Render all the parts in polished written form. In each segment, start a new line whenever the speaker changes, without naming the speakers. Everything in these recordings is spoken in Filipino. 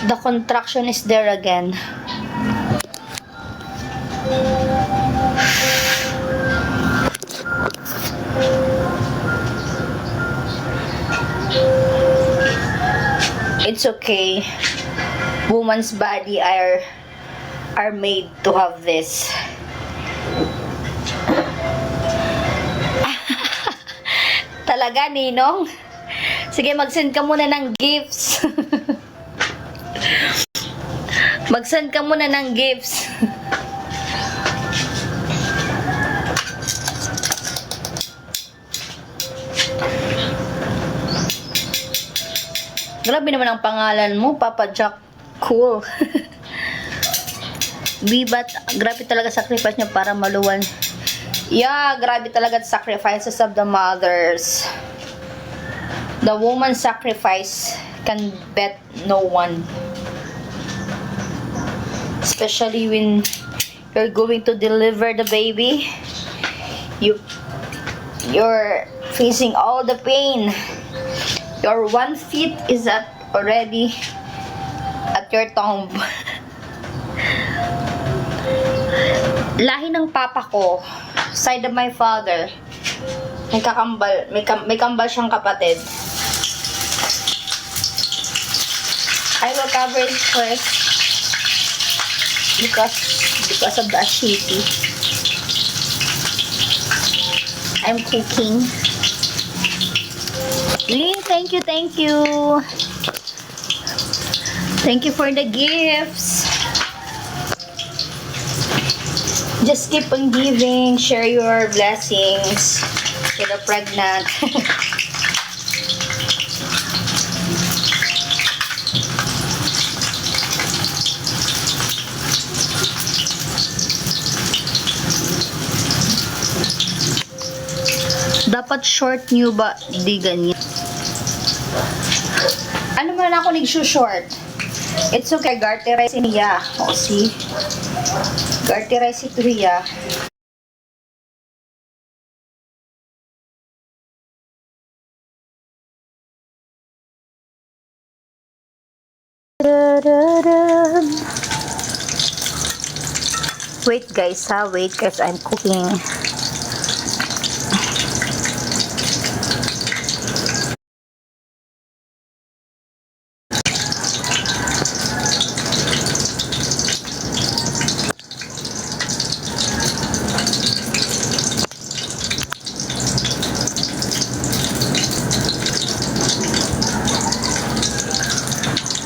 The contraction is there again. It's okay. Woman's body are made to have this. Talaga, Ninong? Sige, mag-send ka muna ng gifts. Mag-send ka muna ng gifts. Grabe naman ang pangalan mo, Papa Jack. Cool. Bibat, grabe talaga sacrifice niya para maluwan. Yeah, grabe talaga sacrifices of the mothers. The woman sacrifice can bet no one. Especially when you're going to deliver the baby. You're facing all the pain. Your 1 feet is already at your tomb. Lahi ng papa ko, side of my father, may kambal siyang kapatid. I will cover it first because of the ashiti. I'm cooking. Lynn, thank you. Thank you for the gifts. Just keep on giving. Share your blessings to the pregnant. Dapat short nyo ba? Di ganyan. Ano man ako nag-short? It's okay. Garterize niya. O, see? Garterize ito niya. Wait guys ha. Wait guys. I'm cooking.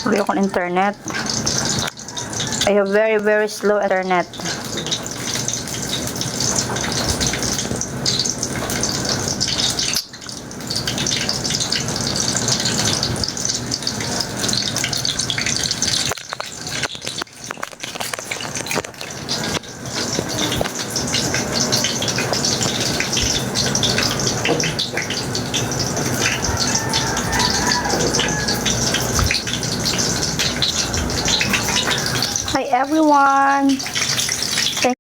Wala akong internet. I have very slow internet. Hi everyone. Thank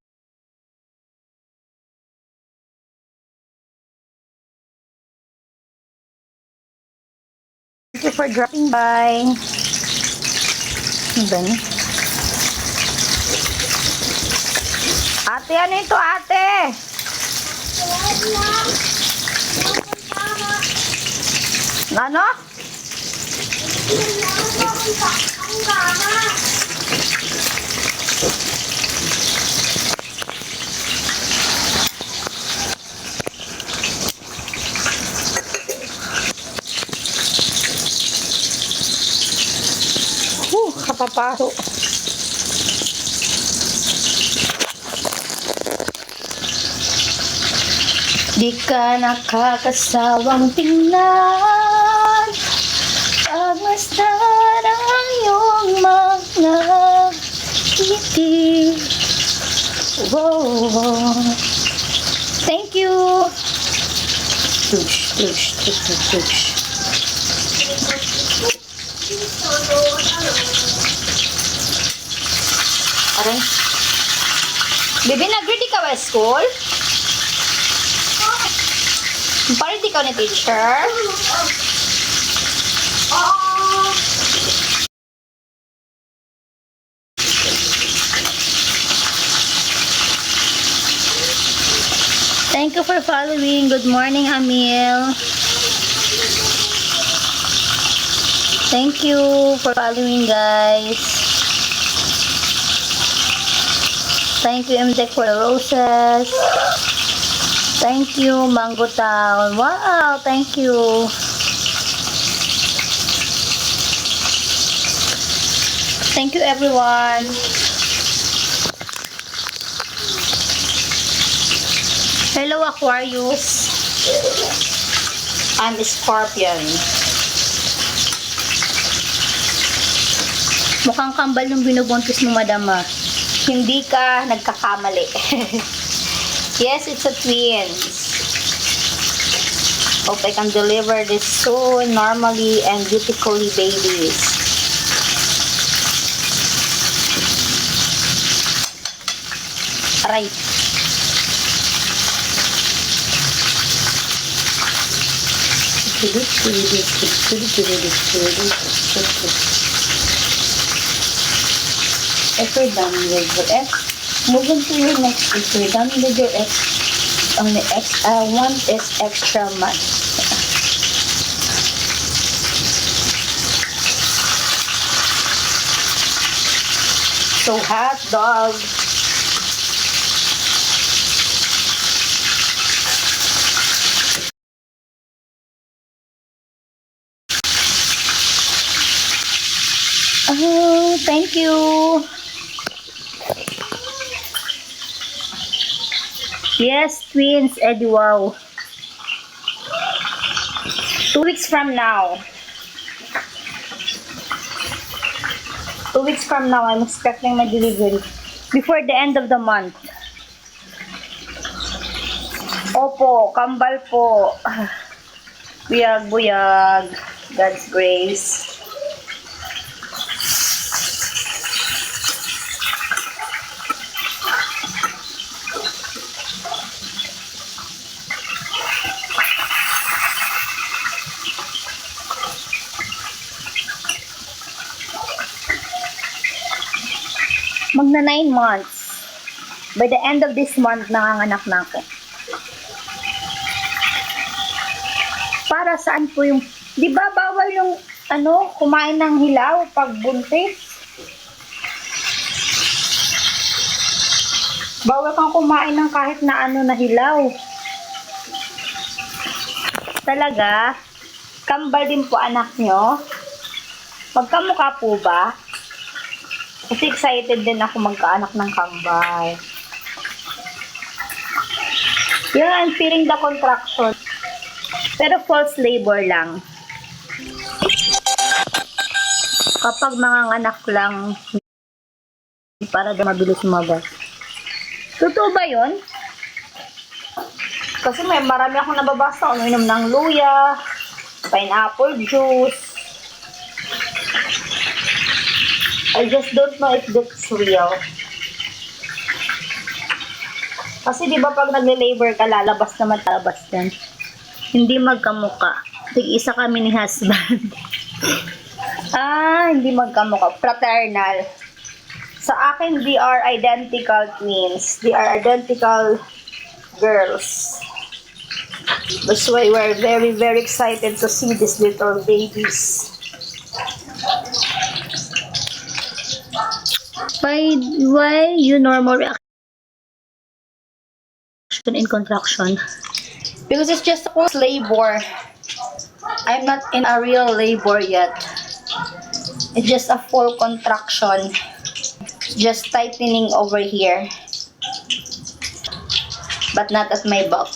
you for dropping by. Ate, ano ito ate? Ano? Kapapasok. Di ka nakakasawang tingnan, pagmasdan ang iyong mga ngiti. Wow. Thank you. Tush. Aray. Bibi, nag-ready ka ba school? Parang di ka ni teacher? you for following. Good morning, Amil. Thank you for following, guys. Thank you, MDEC, for the roses. Thank you, Mango Town. Wow, thank you. Thank you, everyone. Hello, Aquarius. I'm Scorpion. Mukhang kambal yung binubuntis mo, madama. Hindi ka nagkakamali. Yes, it's a twins. Hope I can deliver this soon, normally and beautifully, babies. Aray. If you're done with your X, move on to your next. If you're done with your X, only X, one is extra much. So hot dog. Oh, thank you. Yes, twins, Eddie, wow. 2 weeks from now. 2 weeks from now, I'm expecting my delivery. Before the end of the month. Opo, kambal po. Buyag, buyag. God's grace. Magna 9 months. By the end of this month, nanganganak na ako. Para saan po yung, di ba bawal yung, kumain ng hilaw pag buntis? Bawal kang kumain ng kahit na na hilaw. Talaga? Kambal din po anak nyo? Magkamukha po ba? Kasi excited din ako magkaanak ng kambal. Yeah, I'm feeling the contraction. Pero false labor lang. Kapag manganganak lang, para daw mabilis lumabas. Totoo ba yun? Kasi marami akong nababasa. Uminom ng luya, pineapple juice. I just don't know if that's real. Kasi di ba pag nagle-labor ka, lalabas naman talabas din. Hindi magkamuka. Tig-isa kami ni husband. Hindi magkamuka. Fraternal. Sa akin, they are identical twins. They are identical girls. That's why we're very, very excited to see these little babies. Why you normal reaction in contraction? Because it's just a false labor. I'm not in a real labor yet. It's just a full contraction. Just tightening over here. But not at my back.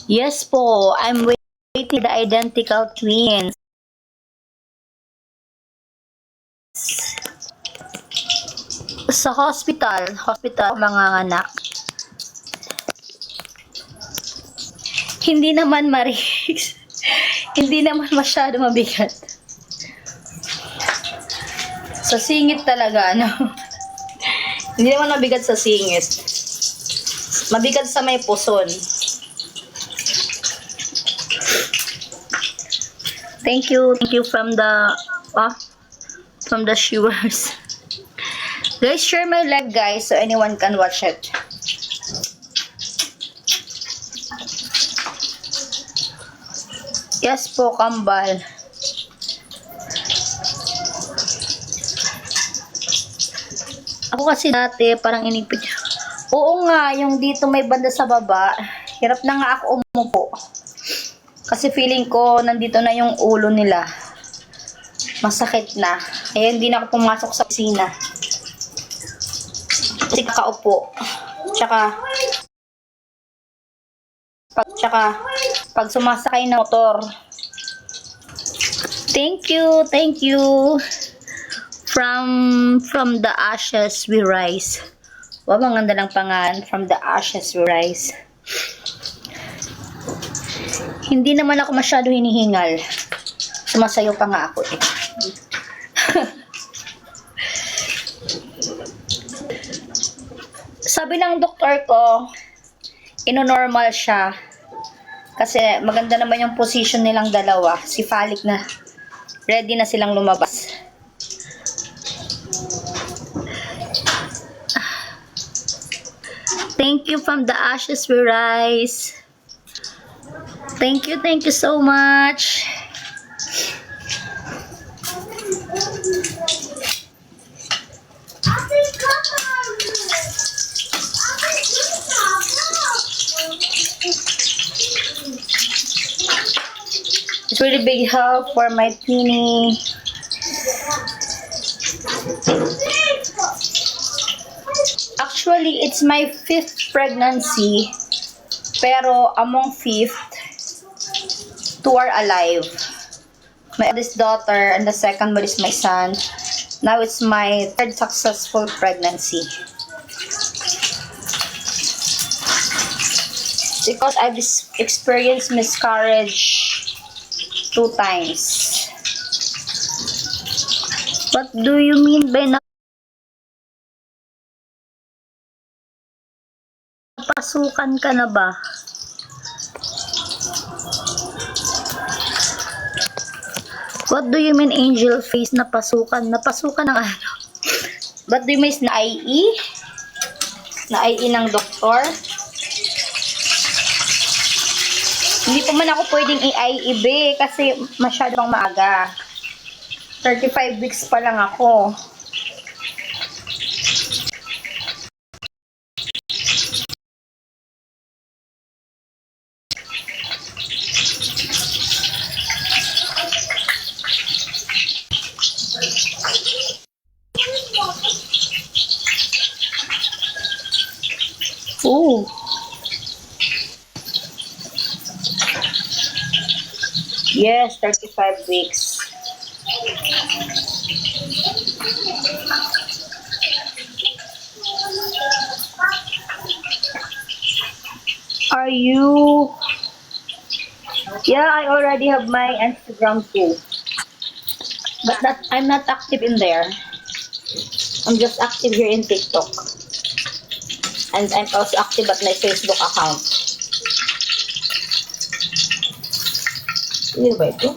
Yes po, I'm waiting the identical twins. Sa hospital mga anak. Hindi naman maris. Hindi naman masyado mabigat. Sa singit talaga, Hindi naman mabigat sa singit. Mabigat sa may puson. Thank you from the viewers. Guys, share my live, guys, so anyone can watch it. Yes po, kambal. Ako kasi dati, parang inipit. Oo nga, yung dito may banda sa baba, hirap na nga ako umupo. Kasi feeling ko, nandito na yung ulo nila. Masakit na. Kaya hindi na ako pumasok sa kusina. Kasi kakaupo. Pag sumasakay ng motor. Thank you, thank you. From the ashes we rise. Wow, ang ganda ng pangalan. From the ashes we rise. Hindi naman ako masyado hinihingal. Sumasayo pa nga ako eh. Sabi ng doktor ko, ino-normal siya. Kasi maganda naman yung position nilang dalawa. Si Falik na ready na silang lumabas. Thank you from the ashes we rise. Thank you so much. It's really big help for my teeny. Actually, it's my 5th pregnancy. Pero among 5th, 2 are alive. My eldest daughter and the second one is my son. Now it's my 3rd successful pregnancy. Because I've experienced miscarriage 2 times. What do you mean by napasukan ka na ba? What do you mean angel face? Napasukan? Napasukan ng ano? What do you mean na IE? Na IE ng doktor? Hindi pa man ako pwedeng i-IEB kasi masyadong maaga. 35 weeks pa lang ako. Ooh. Yes, 35 weeks. Are you? Yeah, I already have my Instagram too. But I'm not active in there. I'm just active here in TikTok. And I'm also active at my Facebook account. Hindi ba ito?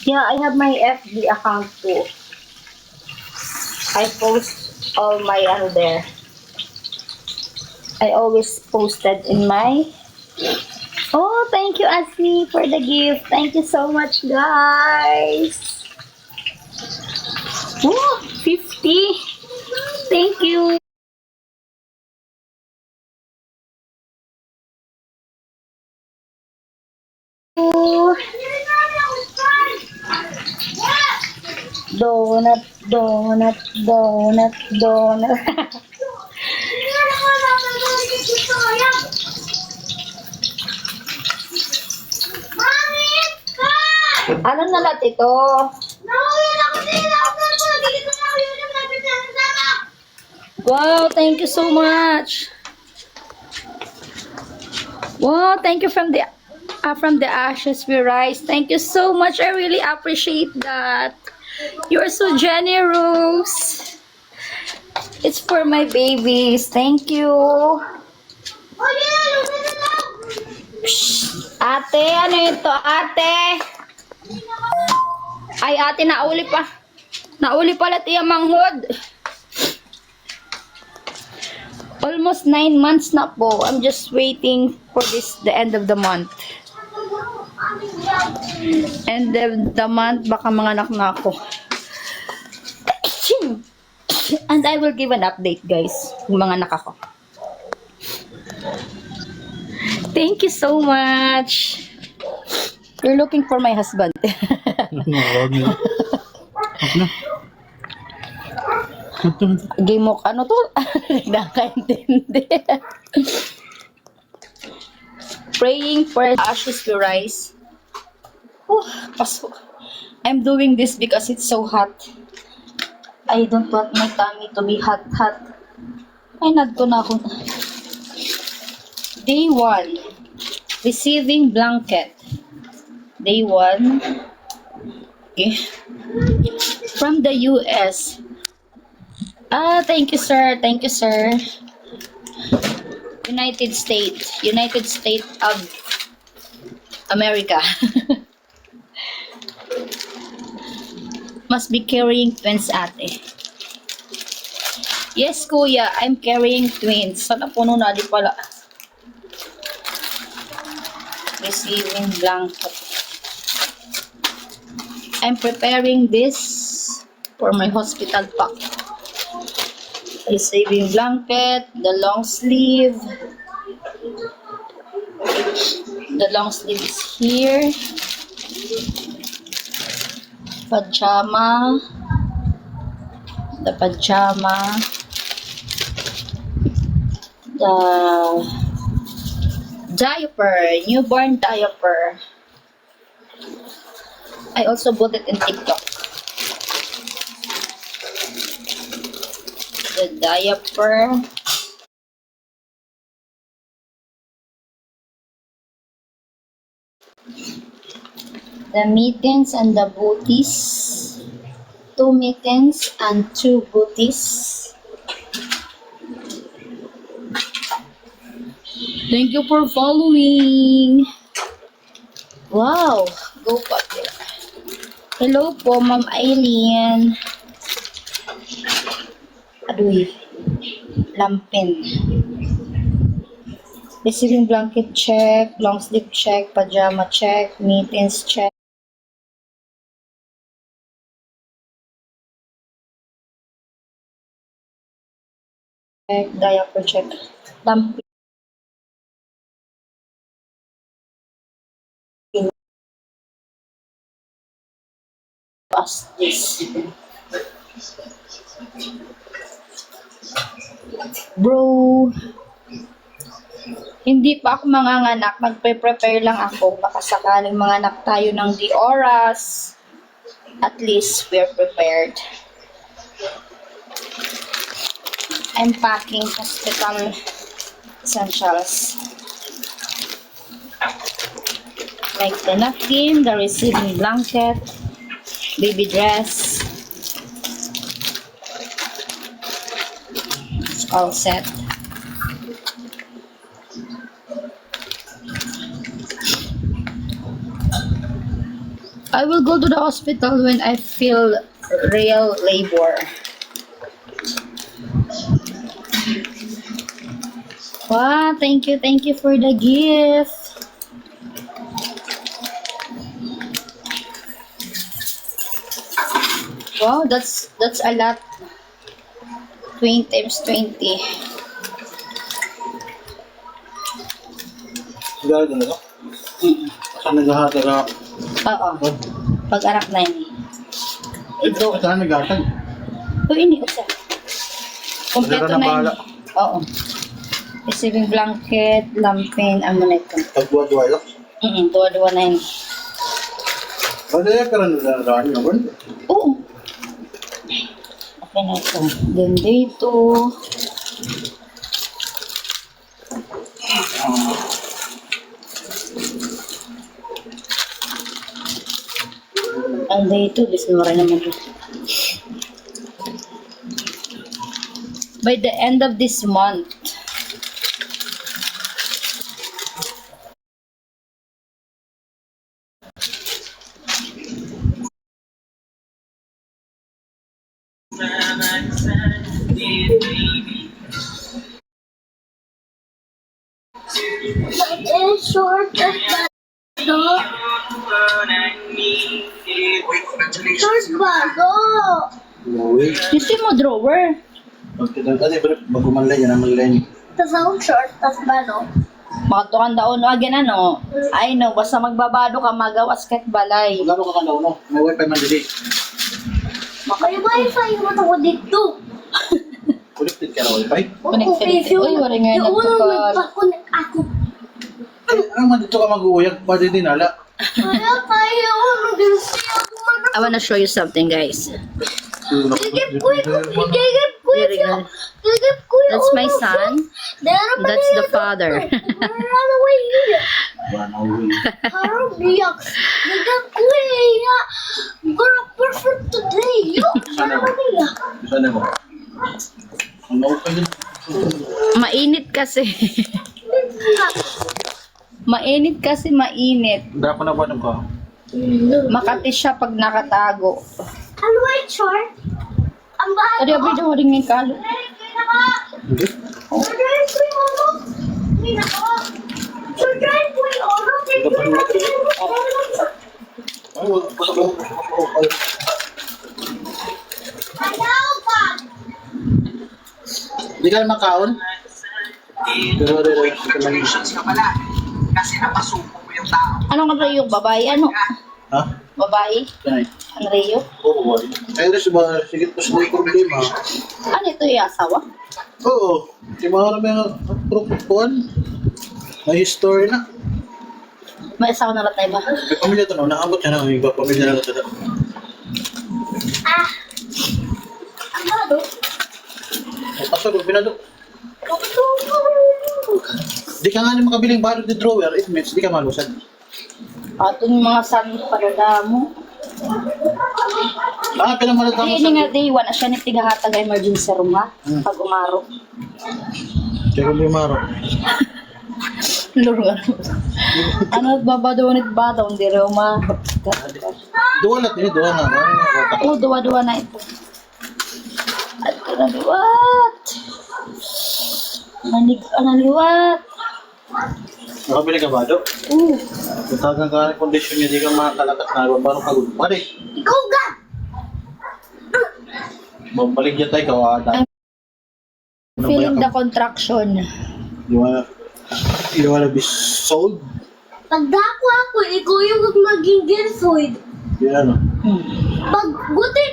Yeah, I have my FB account too. I post all my there. I always posted in my... Oh, thank you, Asmi, for the gift. Thank you so much, guys. Oh, 50. Thank you. Donut, donut, donut, donut. Ano na lahat ito? Wow, thank you so much. Wow, thank you from the ashes we rise. Thank you so much. I really appreciate that. You're so generous. It's for my babies. Thank you. Shh. Ate, ano ito, ate? Ay, ate, nauli pa. Nauli pala tiya manghod. Almost 9 months na po. I'm just waiting for the end of the month. End of the month, baka manganak na ako. And I will give an update, guys, kung manganak ako. Thank you so much. You're looking for my husband. Game mo, ano to? Nakakaintindi. Praying for ashes to rise. Oh, paso. I'm doing this because it's so hot. I don't want my tummy to be hot. Ay, nadto na ako. Day 1. Receiving blanket. Day 1. Okay. From the US. Thank you, sir. Thank you, sir. United States of America. Must be carrying twins, ate. Yes, kuya, I'm carrying twins. Sana puno na, di pala. Receiving blanket. I'm preparing this for my hospital pack. Receiving blanket, the long sleeve. The long sleeve is here. Pajama. The pajama. The diaper, newborn diaper. I also bought it in TikTok. The diaper. The mittens and the booties. 2 mittens and 2 booties. Thank you for following. Wow, go pa there. Hello po, Ma'am Aileen. Aduy, lampin. Receiving blanket check, long sleeve check, pajama check, mittens check. Diaper check. Lampin. As this. Bro, hindi pa ako manganganak. Magpe-prepare lang ako. Baka sakaling manganak tayo ng di oras. At least we're prepared. I'm packing hospital essentials. Like the napkin, the receiving blanket, baby dress. It's all set. I will go to the hospital when I feel real labor. Wow, thank you for the gift. Wow, that's a lot. 20 times 20.
Sigurado na ito? Saan naghahatag ako?
Oo. Pag-arak na yun.
Ito, saan naghatag?
O, ini, usa. Kompleto
Wala
na
na
yun.
bahala.
Oo. Receiving blanket, lampin, amunet ko.
Pagbuwa-duwa ito?
Duwa-duwa na yun.
Madaya ka rin na yun.
Oo. Okay na ito. Then dito. Ang dito, bisnura naman ito. By the end of this month,
short as bado. Short bado.
Uy.
Dito mo drawer.
Okay, bago manlay, yan ang manlay.
Tas ako short as bado.
Makatukan daon o agyan ano. Ay no, basta magbabado ka, magawas kahit balay.
Magkano ka kandaw, no? May wifi man dili.
May wifi mo ako dito.
Connected ka na wifi?
Connected. Uy, wala nga
Yung unang
nagtukal.
magpa-connect ako.
Ay, ano man dito ka mag-uuyag? Pwede din, ala.
Kaya tayo, mag-gusto ako man.
I wanna show you something, guys.
Gigip ko
Very good. That's my son. That's the father.
Run away here.
Uy.
Harap biyak. Gigip ko ya. Gonna perfect today. Yo,
Sana
run
mo.
away ya.
Sana mo. Ang open yun.
Mainit kasi. Mainit kasi, mainit.
Dapat na ba ka?
Makati siya pag nakatago.
Ano ay short? Ang bahay
Adi, abay daw rin ng kalo.
Hindi.
Surgery ko yung oro. Hindi na ako. Surgery ko yung oro.
Ay, basta ko.
Ayaw ka.
Hindi ka naman kaon? Pero,
Anong Rayo? Babae? Ano?
ha?
Babae?
Kanay.
Ano Rayo?
Oo, wali. Ay, rin ba, sige pa sa problema.
Ano ito yung asawa?
Oo. Di ba kami ang prokukuan? May history na.
May asawa na latay ba?
May pamilya to, no? Naabot siya na. May iba pamilya na ito.
Ah. Ang bado.
Pasok, pinado. Di ka nga ni makabiling balot ni drawer, it means di ka malusad.
Ato yung mga sanit para mo.
Ah, pinamalatang
Ay,
mo
ini
sa...
nga day one, siya ni tigahatag emergency room ha? Pag umaro.
Kaya kung lumaro.
Luro nga. Ano, babadonit ba daw? Hindi rin umaro.
Duwa lang din, duwa nga.
Oo, duwa-duwa na ito. At naliwat. Naliwat.
Nakabili ka ba, Do?
Oo.
Kutagan ka ng kondisyon niya, di ka makakalakas na. Paano ka gulo? Pare,
Ikaw ka.
babalik niya tayo, kawada.
Feeling the contraction.
You wanna be sold?
Pag dako ako, ikaw yung maging girlfriend.
Yan, ano?
Pag buti,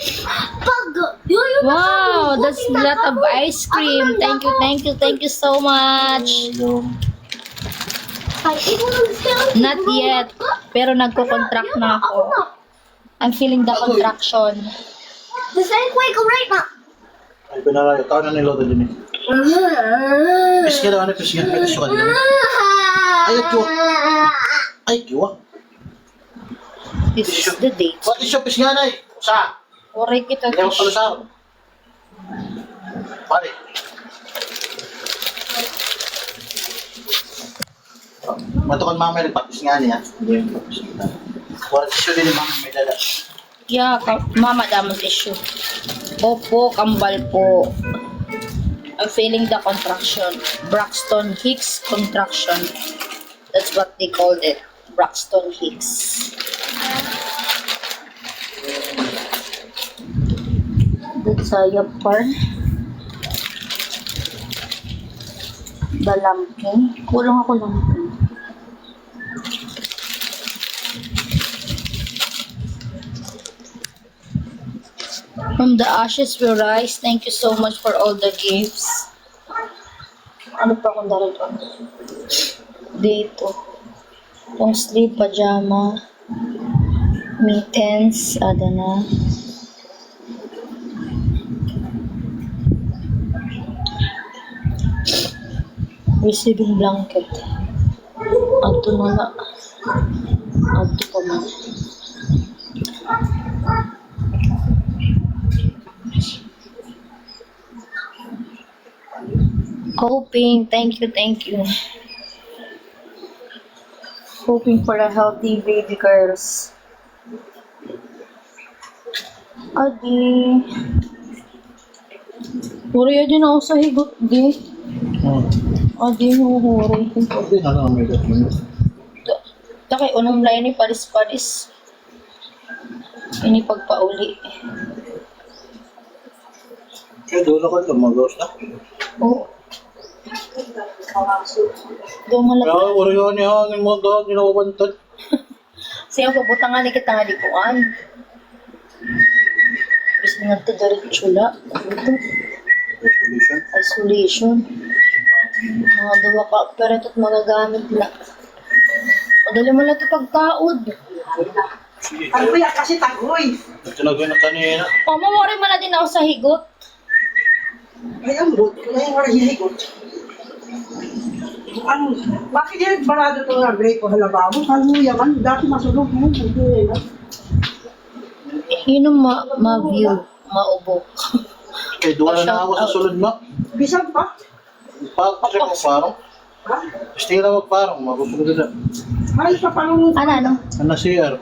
pag yun
Wow, that's a lot of ice cream. Thank you so much. Not yet. Pero nagko-contract na ako. I'm feeling the contraction.
The same way ko right now.
Ay, pinarayo. Tao na niloto din eh. Pisga daw, ano pisga? May pisga ka din. Ay, kiwa. Ay, kiwa.
This is the date.
What is your pisga na eh? Sa?
Oray kita.
Hindi ako palusar. Pare. Matukan mama yung patis nga niya. Hindi yung patis kita. Wala siya din yung mama may dala.
Yeah, mama damon issue. Opo, kambal po. I'm feeling the contraction. Braxton Hicks contraction. That's what they called it. Braxton Hicks. That's a yapar. Dalamping. Kulang ako lamping. From the ashes will rise. Thank you so much for all the gifts. Ano pa kung darito? Dito. Long sleeve, pajama, mittens, ada na. Receiving blanket. Ato na na. Ato pa man. Hoping, thank you. Hoping for a healthy baby girls. Adi. Huri din ako sa higot, di. Adi, huri.
Hindi na lang may dala.
Ito kay unong line ni paris-paris. Ini pagpauli.
Kaya doon ako ito, mag-ghost na.
Oo. Doon mo lang.
Kaya wala yun yung hangin mo doon, ginawabantad.
Siya ko butang nga ni kita nga likuan. Bisa nga ito diretsula. Ito.
Resolution.
Isolation. Mga duwa ka pero ito't magagamit na. Madali mo lang ito pagkaod.
Sige.
Ano ba yan kasi tagoy?
Ito na gano'n kanina.
O, mamori mo na din ako sa higot.
Ay, ang bot. Ngayon wala hinigot. Ano, bakit yan barado ito nga break ko halababo? Ano yaman? Dati masulog mo.
Yun ang ma-view, maubok.
Kaya doon na ako sa sulod mo.
Bisan pa?
Kasi magparong.
Ha?
Gusto nila magparong, magusunod na.
Ay, papanong
Ano?
Ano na CR?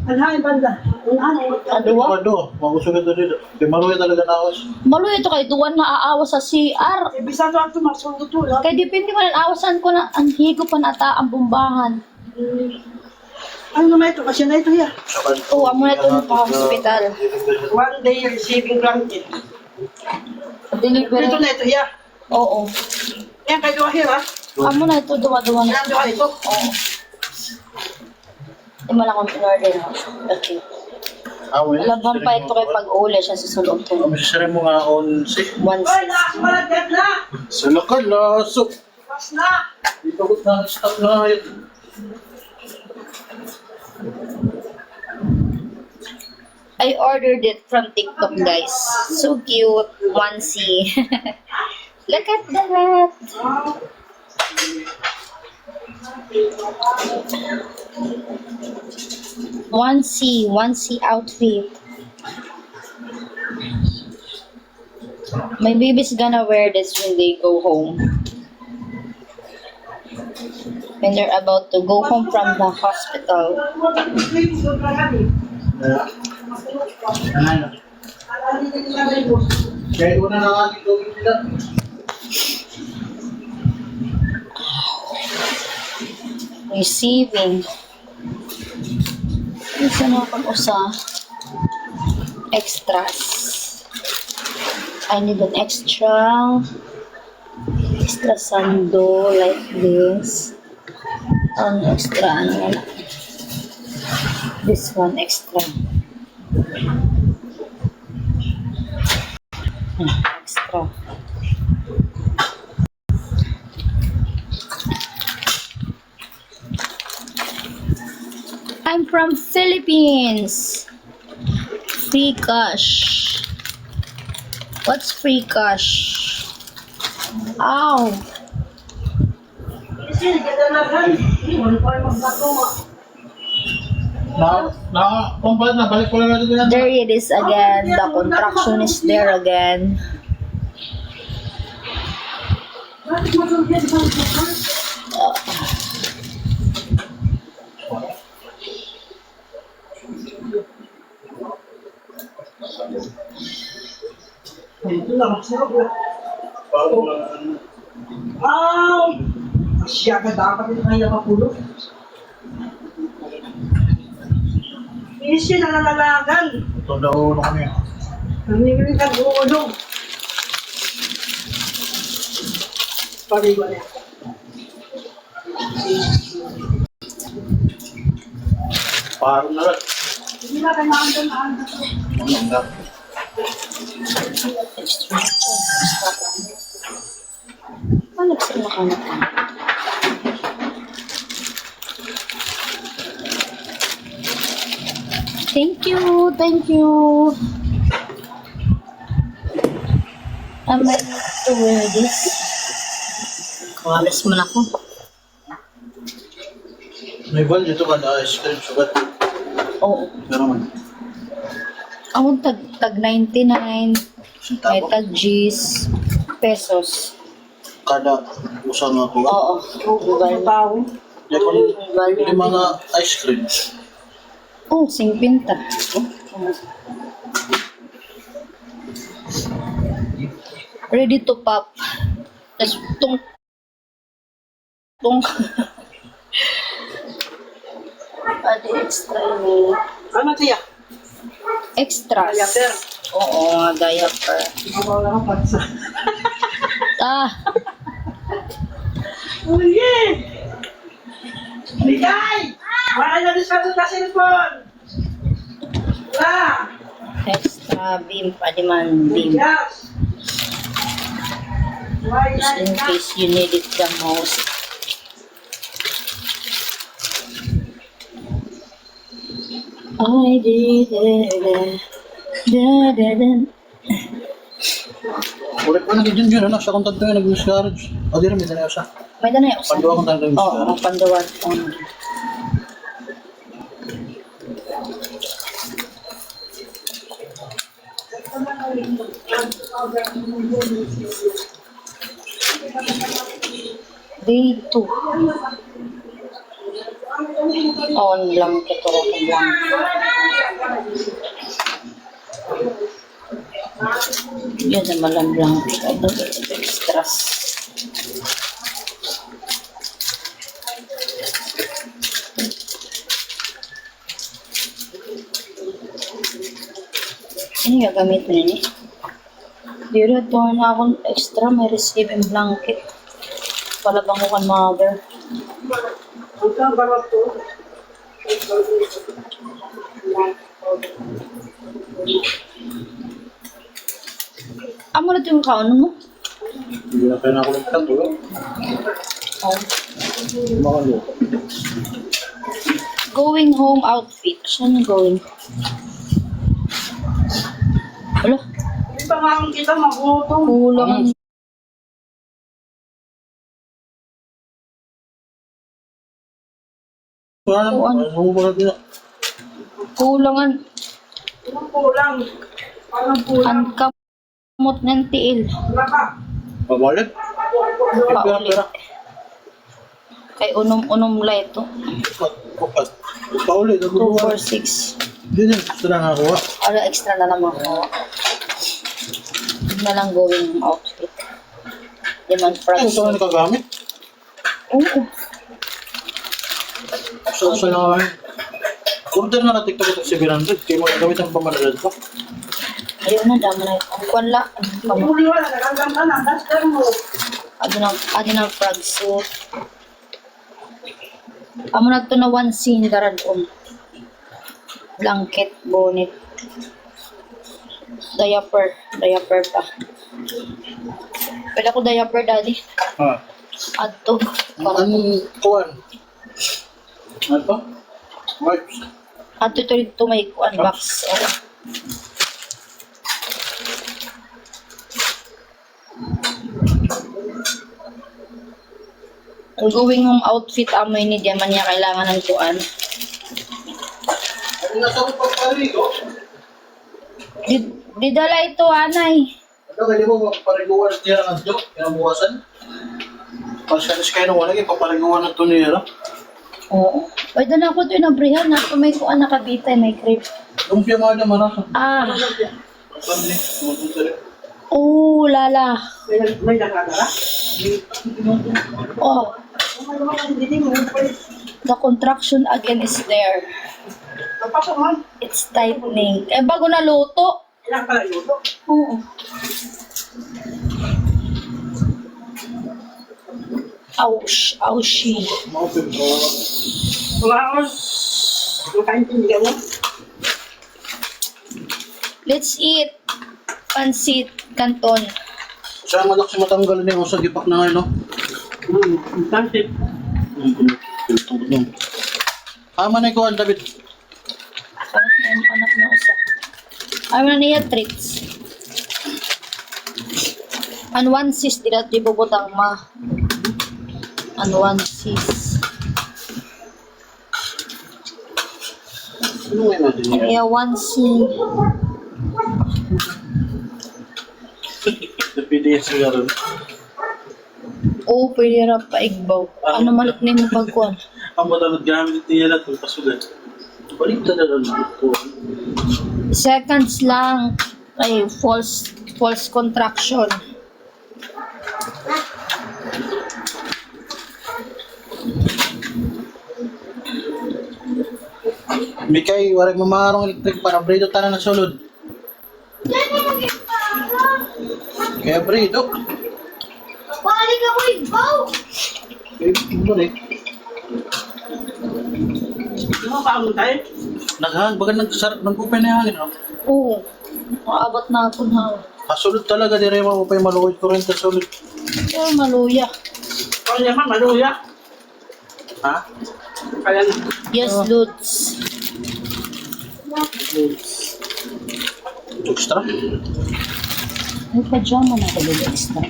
anhay banda. Ano?
Aduwa?
Ano? Magusunod na dito. Kaya maruya talaga na ako.
Maluyo ito kay duwan na aawa sa CR.
Eh, bisan to ito masulog ito. Ha?
Kaya depende ko na awasan ko na ang higo pa nata ang bumbahan.
Ano naman ito? Kasi na ito ya.
Oo, amo na ito pa hospital.
1 day receiving blanket.
Delivery.
Ito na ito ya.
Oo.
Yan kayo here ha.
Amo na ito, duwa-duwa na.
Yan doon ito.
Oo. Di mo lang akong in-order. Okay. Laban pa ito kay pag-uli siya sa sulong to.
Kami sasari mo nga on si.
Once.
Ay, nakasabalagyan na.
Salakan laso.
Pas na.
Dito ko na stop na yun.
I ordered it from TikTok, guys. So cute. Onesie. Look at that. Onesie outfit. My baby's gonna wear this when they go home. When they're about to go home from the hospital.
Ano? Kaya una na aking gawin nila.
Receiving. Isa na akong usa. Extras. I need an extra sando like this. Ang extra, ano na. This one extra. Extra. I'm from Philippines. Free cash. What's free cash? Ow.
Kumpad na, balik ko lang natin yan.
There it is again. The contraction is there again.
Ito lang. Wow! Siya ka dapat ito kaya mapulot. Hindi siya nananalagan.
Ito na ulo kami.
Nangyayari ka uulong. Parigo na.
Parang na rin.
Hindi na kayo naandun.
Ano sa makanak? Thank you. I might need to wear this. Kawalas mo na ako.
May bal dito ka na ice cream sugat.
Oo.
Pero man.
Ako tag 99. May tag G's pesos.
Kada usang nga ko.
Oo.
Ang tao.
Yung mga ice cream.
Oh, 50. Ready to pop. Tapos tung Adi extra ini.
Ano tiya?
Extras.
Diaper.
Oo, diaper.
Ako lang ang pansa.
Ah,
Uye! Ligay! Wala na discount sa cellphone! Wala!
extra beam pa naman beam.
Yes! Why
Just in
not?
case you need it the most. I did it.
Ulit pa naging dyan ano, sa kontant ko yung nag-miscarriage. O, di rin, may dala siya.
May dana yung usan.
Panduwa ko talaga yung
Oo,
miscarriage.
panduwa. Day 2. On lang ito lang. Yan naman lang blanket. Ito extras. Ano yung gamit na yun? Dito ito na akong extra. May receiving blanket. Palabang ko kan mother.
Ang kabarot to.
Amo na ito yung kaano mo?
Hindi na kaya na ako nagkatulog.
Oh.
Makalo.
Going home outfit. Saan yung going? Wala.
Hindi pa nga akong kita magutom.
Kulang.
Wala na,
Kuan.
ano mo din.
Kulangan.
Anong kulang? Anong kulang?
Ang kamot ng tiil.
Wala ka.
Pabalik?
Paulit. Kay unom-unom la ito.
Kapat. Paulit.
2, 4, 6.
Hindi din, gusto na nakakuha.
Ano extra na naman ko. Yun na lang going outfit. Diman
Ay,
frogs.
gusto na nakagamit.
Oo.
So na kami. Order na natin ito 700. Kaya mo gamit ang pamanalad ko.
Ayun na, dama na ito. Ang kwanla.
Huli wala, nagandang ka na. Duster mo.
Ado ng frog suit. Amo na ito na one scene daradon. Blanket, bonnet. Diaper. Diaper pa. Pwede ko diaper, daddy.
Ha?
Adto.
Anong kuwan? Ano to? Wipes.
Adto ito dito may kuan box. Oh. Ang going home outfit amoy ni Diaman niya kailangan ng kuan.
Ano nasa ko pagparigo?
Di dala ito, anay.
Ano kaya mo papariguan at tira ng joke? Kinabukasan? Pagsalis kayo nung wala kayo papariguan ng tunira.
Oo. Pwede na ako ito inabrihan na. Kung may kuan nakabitay, may crepe.
Lumpia mga naman ako.
Ah.
Pabli. Mabuta rin.
Oh, lala.
May nakagara?
Oh,
Hindi mo.
the contraction again is there.
Napasok man.
It's tightening. Eh, bago na luto.
Ilang pala yuto.
Oo. Ouch. Ouchie.
Maupin ko.
Kumaon. Makaintindihan mo.
Let's eat. Pansit. Canton.
Siya malak si matanggal niya sa gipak na ngayon, no?
Tansit.
Ama na ikuhan, David.
Parang na yung anak na usap. Ano na niya tricks. An one sis, di natin ibubutang ma. An one sis.
Ano ngayon natin niya?
Kaya one sis.
PDS nga rin.
Oo, pwede na paigbaw. Ano man ni mo pagkuhan?
Ang matalad gamit niya na itong pasulat. Balik na lang ito.
Seconds lang. Ay, false contraction.
Mikay, warag mamarong electric para bredo tanan na sulod. Kaya bredo.
Pali ka mo ibaw!
Balik.
Di mo paano tayo?
Naghang, baga nagsarap ng kupay na hangin. No?
Oo. Maabot na ako na.
Kasulod talaga, di rin mo pa yung malukoy ko rin sa sulod.
Pero maluya.
Kaya naman, maluya.
Ha?
Kaya na.
Yes, Lutz.
Extra?
May pajama na ka din extra.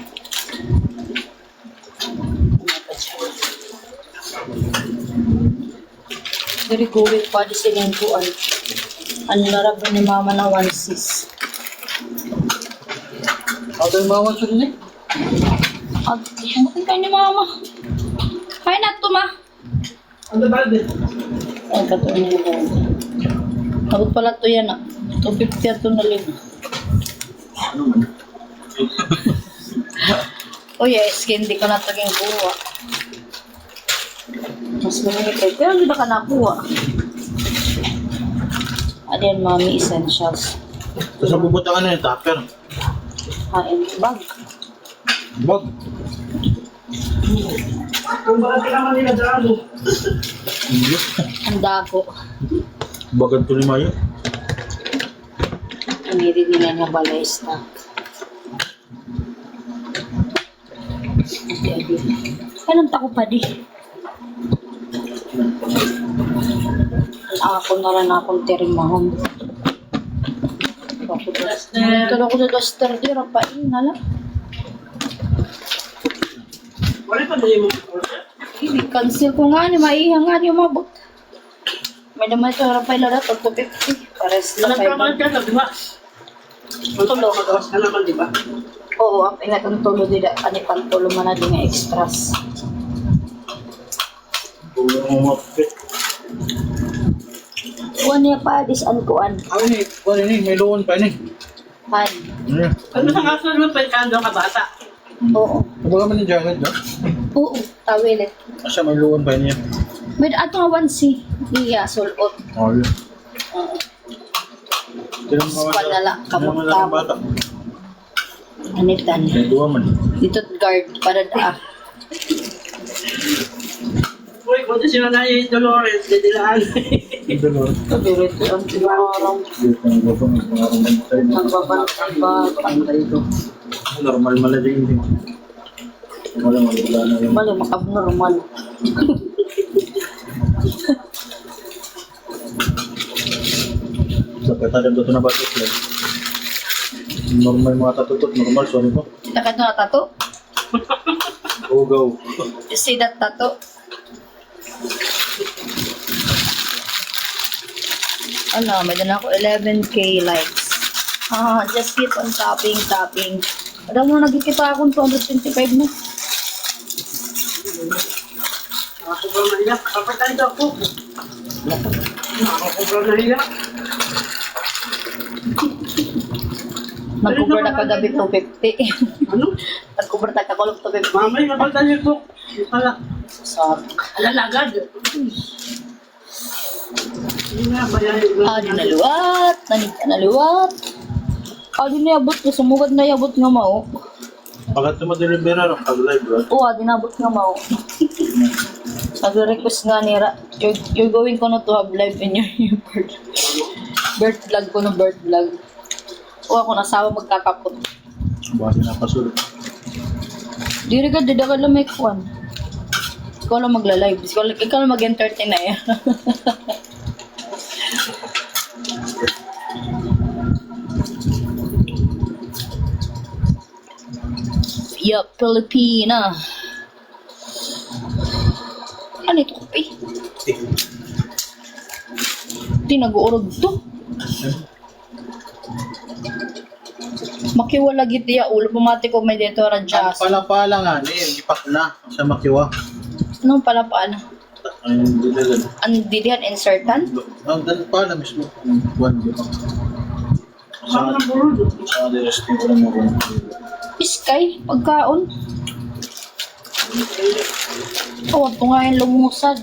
Very good pa di silang kuan. Ano larab ni mama na 1-6.
Ako yung mga sulod ni?
At ano kayo ni mama? Kaya na to ma.
Ano ba din?
Ay, kato na yun. Abot pala to yan ah. 250 ato na lima.
Ano man?
Oh yes, hindi ko na taging kuha. Mas marami kayo. Pero hindi na ka nakuha. Ayan, mami, essentials.
Tapos nabubuta ka na yung tupper.
Kain bag.
Bag.
Kung bakit naman nila drado.
Ang dago.
Bagan to ni Mayo.
Hindi rin nila nga balaysta. Anong tako pa di? Ako na rin akong tirimahon. Tala ko sa duster di, rapain na lang.
Wala pa din mo.
Hindi, cancel ko nga ni, maihang nga ni umabot. May naman ito, rapay lang na, 250. Pares
Alam
lang
ka naman ka, di ba?
Tulo.
Magawas ka naman, di ba?
Oo, ang ingat ang tulo din, ani pang tulo man na din nga extras.
Tulong mo mapit.
Kuan niya pa, disan kuan.
Ano ni? May loon pa ni.
Han.
Ano sa kaso naman pa ikando ka bata?
Oo.
Baga man yung jacket, no?
Oo, tawilit.
Asa may loon pa niya.
May ato nga 1C. Iya, sulot.
Oh, yun.
Oo.
Tignan mo
Panala,
tignan mo
kamot
lang ang bata.
Anitan.
May duwa man.
Dito guard para da.
Uy, kung ito sila na yung Dolores, didilaan.
May dalawa.
Kabirito ang tinarang.
Dito ang gusto ng mga romantic.
Nagbabantang ba? Pantay ko.
Normal mala din din. Wala na yun.
Mali, makabnormal.
Dapat tayo dito na batik lang. Normal mga tatutot, normal, sorry po.
Nakita na tato?
Go.
You see that tato? Ano, may dala ako 11k likes. Just keep on tapping. Alam mo, nagkikita akong 225 na.
Nakakubra na hiyak. Kapag tayo ako. Nakakubra na hiyak.
Nag-cover na kagabi 250.
Ano?
Nag-cover na kakulog 250.
Mamay, kapag tayo ako. Pala.
Sorry.
Alalagad. Hindi nga, bayahin.
Di naluwat. Naluwat. Di nabot. Sumugad na yabot nga mao.
Pagkat tumadelibera, pag-live, bro.
Oo, di nabot nga mao. Nag-request nga nira. You're going ko na to have live in your birth vlog ko na birth vlog. O ako nasawa magkakapot.
Basi na pasulot.
Diri ka, dida ka lang may kwan. Ikaw lang magla-live. Ikaw lang mag-entertain na yan. Yup, Filipina. Ano ito, kape? Di nag-uurog to. Makiwala giti ya ulo pumati ko may dito
Ang
radjas.
pala nga, ipak na sa makiwa.
Anong pala paano?
Ang dilalan.
Ang didihan insertan?
Ang dan pala mismo. Ang buwan dito. Sa restaurant mo rin.
Iskay, pagkaon. Oh, ito nga yung lumusad.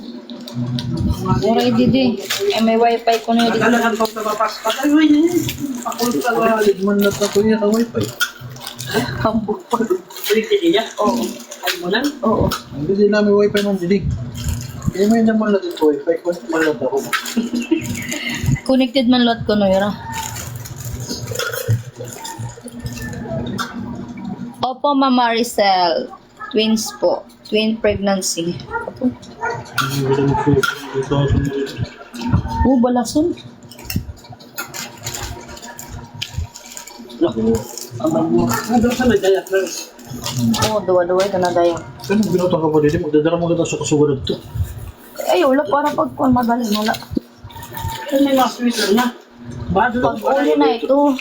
Oray didi. Eh, may wifi ko na yun.
Nagalahan ko sa bapas. Patay mo yun. Pakulot ka ba?
Connected man na ito niya sa wifi.
Hambog pa.
Connected niya? Oo. Ay mo lang?
Oo.
Hindi sila may wifi man dili. Hindi mo yun naman natin sa wifi. Connect man lang ako.
Connected man lot ko no yara. Opo, Mama Maricel. Twins po. Twin pregnancy.
Hindi ko lang ito.
Balason.
Ano sa medaya?
Oo, duwa-duwa ito na dayo.
Kaya nung binutang ka pa dito, magdadala mo kita sa kasugarad to.
Ay, wala para pagkuhan. Madali, wala.
Ano may mga sweeter na? Bado lang.
Pag-uli na ito.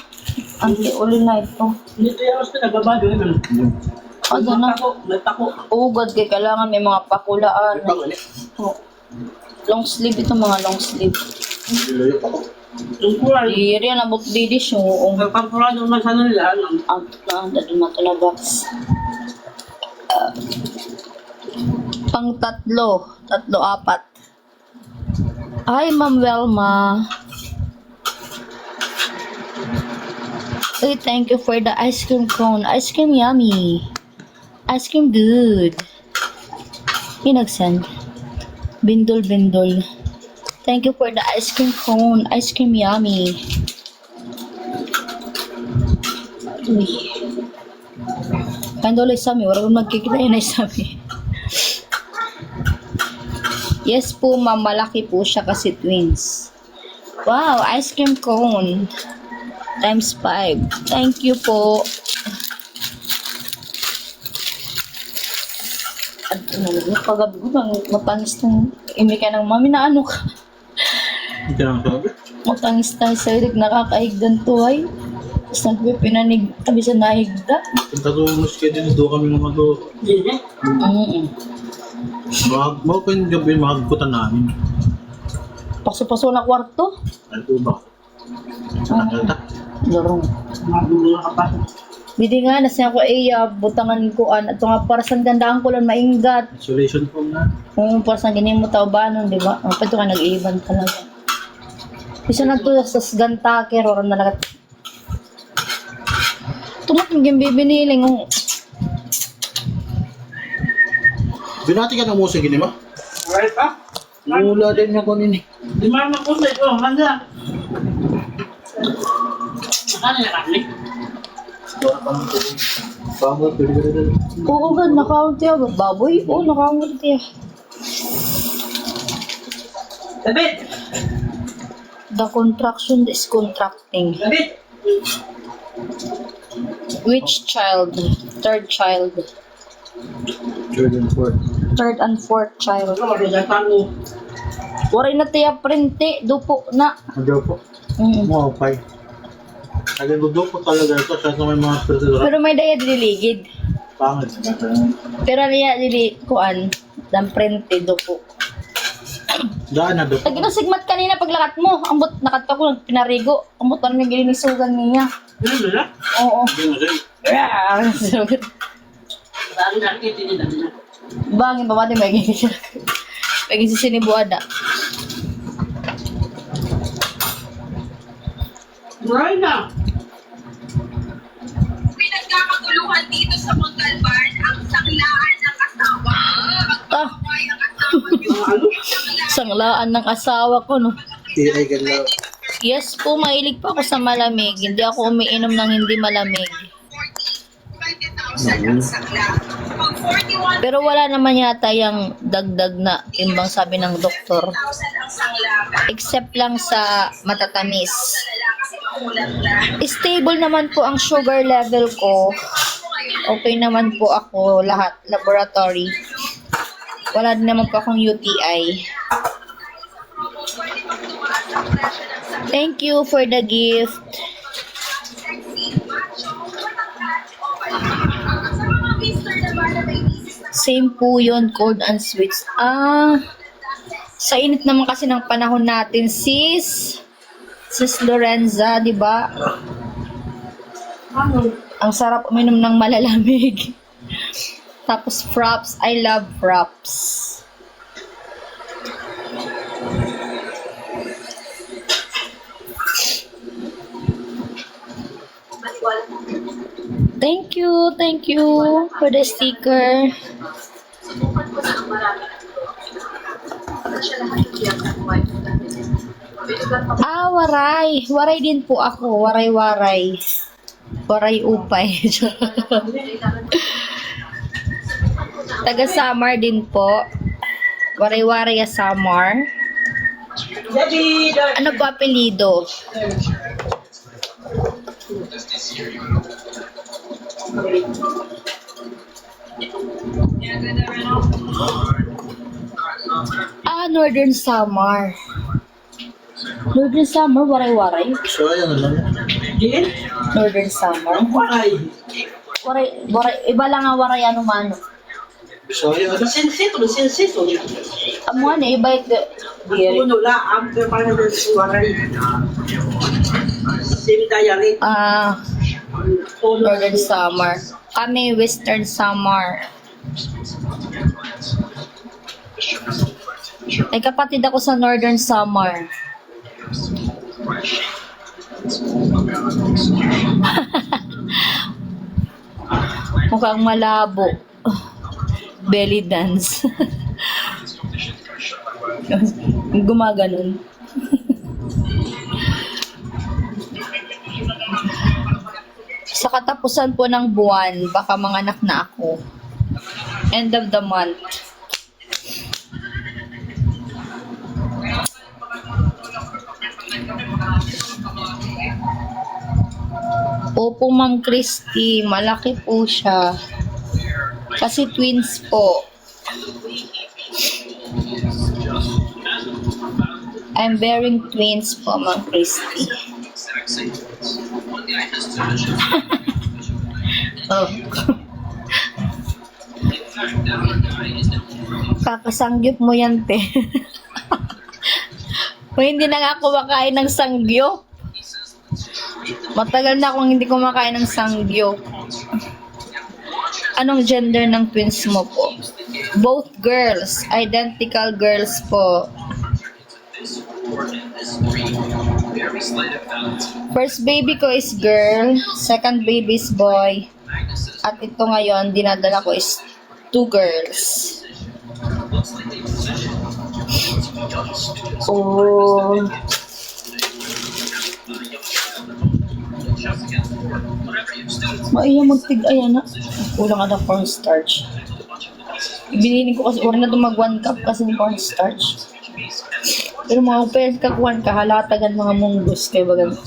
Anti-uli na ito.
Dito yung hospital, nagbabado yun.
Ano na?
Nagtako.
Ugad kay kailangan may mga pakulaan.
Ito ka
Oh. Long sleeve ito, mga long sleeve.
Hindi layo ako.
Yung kulay.
Diri yan, abot didi siya. Oo.
Ang pampurado naman sana nila.
Ang doon na ito na box. Pang tatlo. Tatlo, apat. Hi, Ma'am Welma. Hey, thank you for the ice cream cone. Ice cream yummy. Ice cream good. Yung nag-send. Bindol. Thank you for the ice cream cone. Ice cream yummy. Uy. Kando lang sami. Wala kong magkikita yun ay sami. Yes po, ma'am. Malaki po siya kasi twins. Wow, ice cream cone. Times 5. Thank you po. At pagabi ko bang mapangis ng imi ka ng mami na ano ka.
Hindi ka lang sabi.
Mapangis tayo sa ilig, nakakaigdan to ay. Tapos nagpipinanig, tabi sa naigda.
Punta doon mo siya din, doon kami naman doon. Mga pa yung gabi, makagputan namin.
Paso-paso na kwarto.
Ano po ba? Nakakita.
Darong.
Magulo ka pa.
Bidi nga, nasa ko butangan ko at ito nga para sa gandaan ko lang maingat.
Isolation form na.
Kung para sa ganyan mo tao ba nun, di ba? Ang pwede ka nag-iiban talaga. Isa na to sa gantaker, oran na lagat. Tumat yung bibiniling.
Binati ka ng musik, hindi ba?
Alright pa?
Mula din niya ko nini.
Di man makusay ko. Handa. Nakano na kami?
Pangod, pwede ka rin.
Oo, gan, nakawag tiya. Baboy, oo, nakawag tiya.
David!
The contraction is contracting.
David!
Which child? Third child.
Jordan Ford.
Third and fourth child.
Ano magagatan mo?
Waray na tiya printe, dupo na.
Magaw po. Mga pay. Kaya gudo po talaga ito. Siya na may mga spiritual.
Pero may daya dililigid.
Pangit.
Pero niya dili kuan, dan printe dupo.
Daan na doon.
Lagi na sigmat kanina paglakat mo. Ambot nakat ko pinarigo. Ambot na rin gilinisugan niya.
Ano na?
Oo.
Hindi na rin.
Dami na kita niya dami na.
Bangin ba mati may gigil. May gigil sinibuada.
Right na!
Pinagkakaguluhan dito sa Montalban ang sanglaan ng asawa.
Ah,
Ay, ang asawa niyo.
Ano?
sanglaan ng asawa ko no.
AI ganda.
Yes po, mahilig pa ako sa malamig. Hindi ako umiinom ng hindi malamig.
20,000 ang sangla. Pag 41,000
Pero wala naman yata yung dagdag na timbang sabi ng doktor.
ang sangla.
Except lang sa matatamis.
Lalaki kasi makulat na.
Stable naman po ang sugar level ko. Okay naman po ako lahat. Laboratory. Wala din naman po akong UTI. Thank you for the gift. Same po yun, cold and sweets. Sa init naman kasi ng panahon natin, sis Lorenza, di ba? Ang sarap uminom ng malalamig. Tapos fraps, I love fraps. Thank you for the sticker. Waray. Waray din po ako. Waray. Waray upay. Taga Samar din po. Waray Samar. Ano po apelido? Northern Samar. Northern Samar, waray.
So, ayan na lang.
Din?
Northern Samar.
Waray.
Waray. Iba lang ang waray ano mano.
So, ayan na.
Sinsito.
Amo ano, iba ito.
Puno la, after parang waray. Same dialect.
Northern Samar. Kami Western Samar. Ay kapatid ako sa Northern Samar. Mukhang malabo. Belly dance. Gumaganon. Sa katapusan po ng buwan, baka manganak na ako. End of the month. Opo, Ma'am Christy. Malaki po siya. Kasi twins po. I'm bearing twins po, Ma'am Christy. Oh. Kakasangyup mo yan, te. O, hindi na nga ako makain ng sangyup. Matagal na akong hindi kumakain ng sangyup. Anong gender ng twins mo po? Both girls. Identical girls po. First baby ko is girl. Second baby is boy. At ito ngayon, dinadala ko is 2 girls. Oh. Maiya magtig-ayan na. Kulang ka na cornstarch. Bilinin ko kasi, oras na ito mag 1 cup kasi ng cornstarch. Pero mga upayas kakuhan ka, halatagan mga munggos kay bagang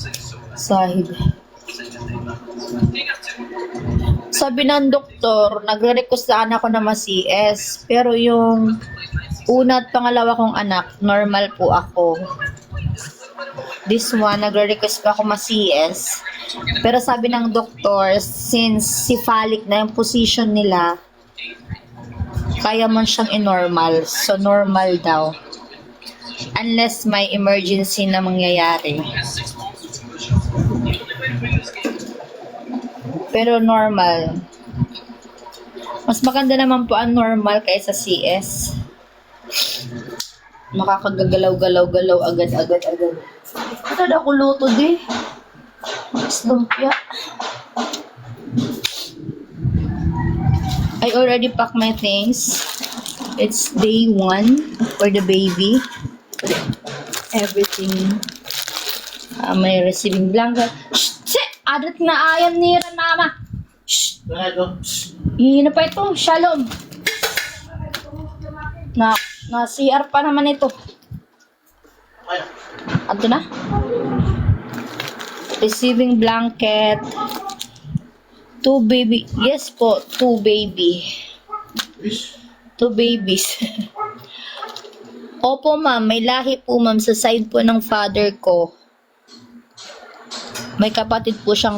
sahid. Sabi ng doktor, nagre-request sa anak ko na ma-CS. Pero yung una at pangalawa kong anak, normal po ako. This one, nagre-request pa ako ma-CS. Pero sabi ng doktor, since cephalic na yung position nila, kaya man siyang i-normal. So, normal daw. Unless may emergency na mangyayari. Pero normal. Mas maganda naman po ang normal kaysa CS. Makakagagalaw-galaw-galaw agad-agad. Ito na ako luto di. Lumpia. I already packed my things. It's day 1 for the baby. Everything. May receiving blanket. Shh! Adat na ayan ni Ranama. Shh! Hihina pa ito. Shalom. Na CR pa naman ito. Ato na. Receiving blanket. 2 baby. Yes po, 2 baby. 2 babies. Opo, ma'am. May lahi po, ma'am, sa side po ng father ko. May kapatid po siyang